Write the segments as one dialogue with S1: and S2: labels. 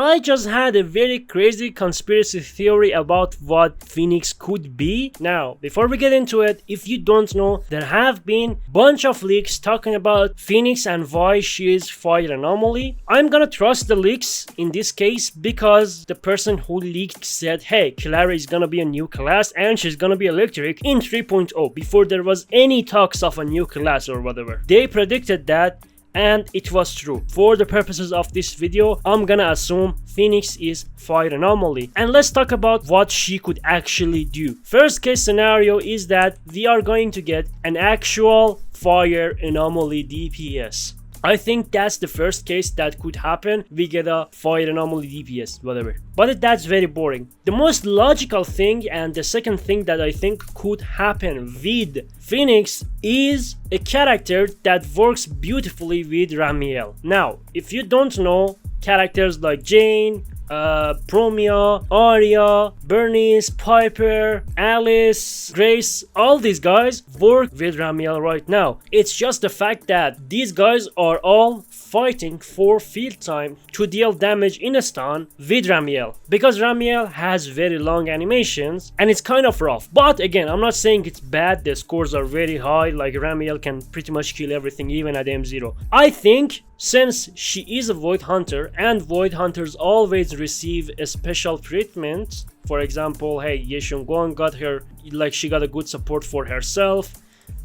S1: I just had a very crazy conspiracy theory about what Phoenix could be. Now, before we get into it, if you don't know, there have been bunch of leaks talking about Phoenix and why she is Fire Anomaly. I'm gonna trust the leaks in this case because the person who leaked said, hey, Clara is gonna be a new class and she's gonna be electric in 3.0 before there was any talks of a new class or whatever. They predicted that and it was true. For the purposes of this video, I'm gonna assume Phoenix is Fire Anomaly. And let's talk about what she could actually do. First case scenario is that we are going to get an actual Fire Anomaly DPS. I think that's the first case that could happen. We get a Fire Anomaly DPS, whatever. But that's very boring. The most logical thing and the second thing that I think could happen with Phoenix is a character that works beautifully with Ramiel. Now, if you don't know, characters like Jane, Promeia, Arya, Bernice, Piper, Alice, Grace, all these guys work with Ramiel right now. It's just the fact that these guys are all fighting for field time to deal damage in a stun with Ramiel, because Ramiel has very long animations and it's kind of rough. But again, I'm not saying it's bad, the scores are very high, like Ramiel can pretty much kill everything even at M0. I think since she is a Void Hunter and Void Hunters always receive a special treatment, for example, hey, Ye Xiongguang got her, like she got a good support for herself,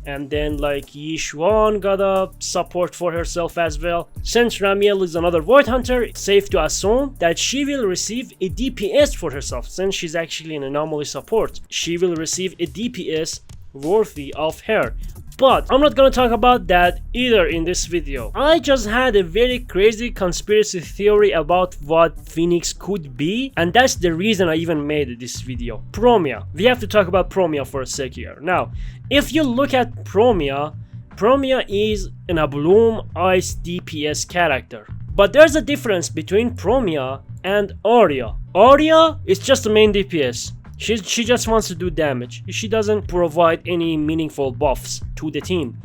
S1: and then like Yi Xuan got a support for herself as well. Since Ramiel is another Void Hunter, it's safe to assume that she will receive a DPS for herself. Since she's actually an anomaly support, she will receive a DPS worthy of her. But I'm not gonna talk about that either in this video. I just had a very crazy conspiracy theory about what Phoenix could be, and that's the reason I even made this video. Promeia. We have to talk about Promeia for a sec here. Now, if you look at Promeia, Promeia is an Abloom Ice DPS character. But there's a difference between Promeia and Arya. Arya is just the main DPS. She just wants to do damage. She doesn't provide any meaningful buffs to the team.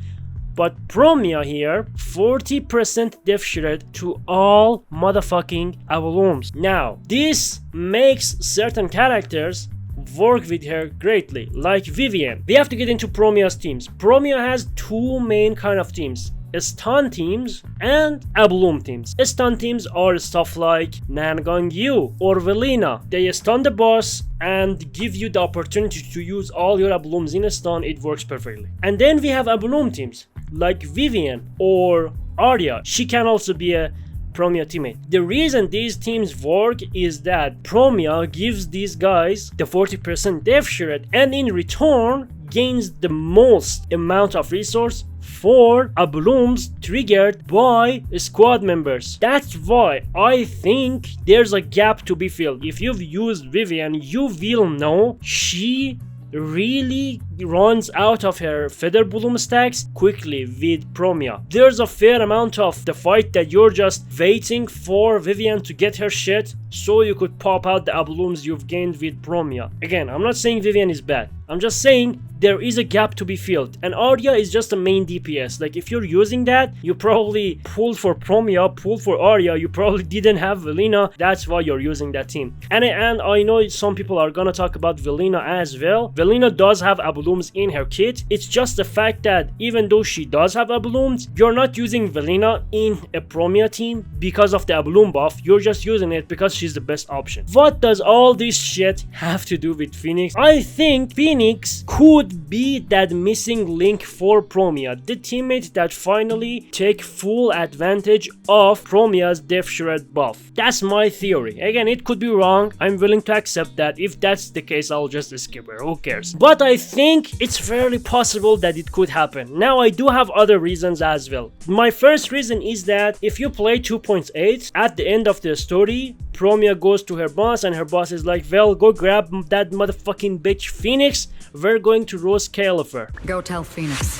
S1: But Promeia here, 40% def shred to all motherfucking Ablooms. Now, this makes certain characters work with her greatly, like Vivian. We have to get into Promeia's teams. Promeia has two main kind of teams: stun teams and Abloom teams. Stun teams are stuff like Nangangyu or Velina. They stun the boss and give you the opportunity to use all your Ablooms in a stun. It works perfectly. And then we have Abloom teams like Vivian or Arya. She can also be a Promeia teammate. The reason these teams work is that Promeia gives these guys the 40% def shred and in return gains the most amount of resource for Ablooms triggered by squad members. That's why I think there's a gap to be filled. If you've used Vivian, you will know she really runs out of her feather bloom stacks quickly with Promeia. There's a fair amount of the fight that you're just waiting for Vivian to get her shit so you could pop out the Ablooms you've gained with Promeia. Again, I'm not saying Vivian is bad. I'm just saying there is a gap to be filled, and Arya is just a main DPS. Like if you're using that, you probably pulled for Promeia, pulled for Arya, you probably didn't have Velina, that's why you're using that team. And I know some people are gonna talk about Velina as well. Velina does have Ablooms in her kit. It's just the fact that even though she does have Ablooms, you're not using Velina in a Promeia team because of the Abloom buff, you're just using it because she's the best option. What does all this shit have to do with Phoenix? I think Phoenix could be that missing link for Promeia, the teammate that finally take full advantage of Promeia's def shred buff. That's my theory. Again, it could be wrong. I'm willing to accept that. If that's the case, I'll just skip her. Who cares? But I think it's fairly possible that it could happen. Now, I do have other reasons as well. My first reason is that if you play 2.8, at the end of the story, Promeia goes to her boss and her boss is like, well, go grab that motherfucking bitch Phoenix. We're going to roast Califer.
S2: Go tell Phoenix.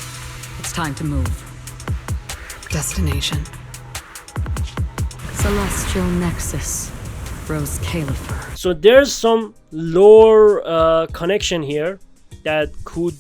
S2: It's time to move. Destination: Celestial Nexus. Rose Califer.
S1: So there's some lore connection here that could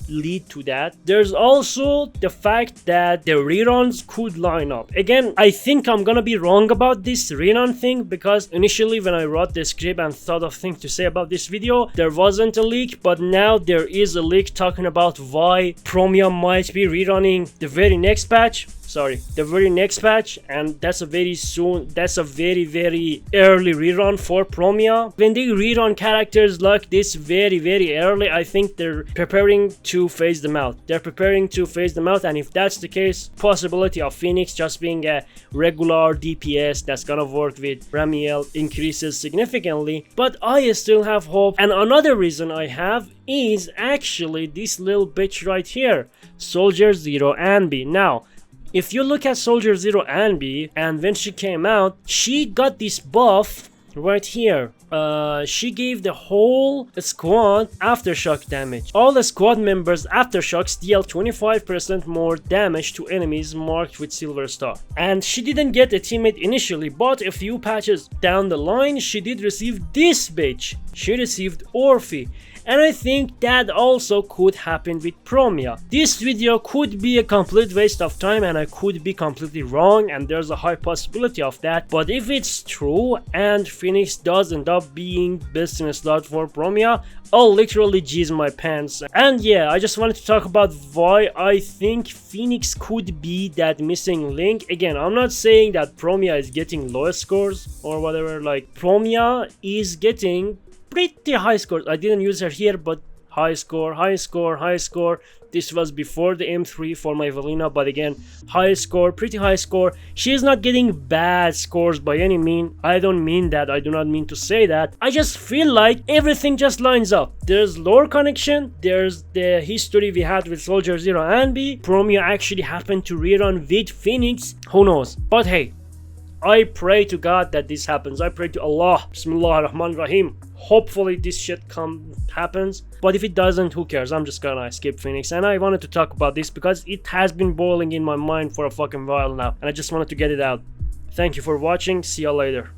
S1: lead to that. There's also the fact that the reruns could line up. Again, I think I'm gonna be wrong about this rerun thing, because initially when I wrote the script and thought of things to say about this video, there wasn't a leak, but now there is a leak talking about why Promeia might be rerunning the very next patch. And that's a very early rerun for Promeia. When they rerun characters like this very early, I think they're preparing to phase them out. And if that's the case, possibility of Phoenix just being a regular DPS that's gonna work with Promeia increases significantly. But I still have hope, and another reason I have is actually this little bitch right here, Soldier Zero Anby. Now, if you look at Soldier Zero Anby, and when she came out, she got this buff right here. She gave the whole squad aftershock damage. All the squad members aftershocks deal 25% more damage to enemies marked with silver star. And she didn't get a teammate initially, but a few patches down the line, she did receive this bitch. She received Orphe. And I think that also could happen with Promeia. This video could be a complete waste of time, and I could be completely wrong, and there's a high possibility of that. But if it's true and Phoenix does end up being best in slot for Promeia, I'll literally jizz my pants. And yeah, I just wanted to talk about why I think Phoenix could be that missing link. Again, I'm not saying that Promeia is getting low scores or whatever. Like, Promeia is getting pretty high scores. I didn't use her here, but high score. This was before the M3 for my Valina, but again, high score, pretty high score. She is not getting bad scores by any mean. I don't mean that. I do not mean to say that. I just feel like everything just lines up. There's lore connection. There's the history we had with Soldier Zero Anby. Promeia actually happened to rerun with Phoenix. Who knows? But hey, I pray to God that this happens. I pray to Allah. Bismillah ar-Rahman ar-Rahim. Hopefully this shit happens. But if it doesn't, who cares? I'm just gonna skip Phoenix. And I wanted to talk about this because it has been boiling in my mind for a fucking while now. And I just wanted to get it out. Thank you for watching. See you later.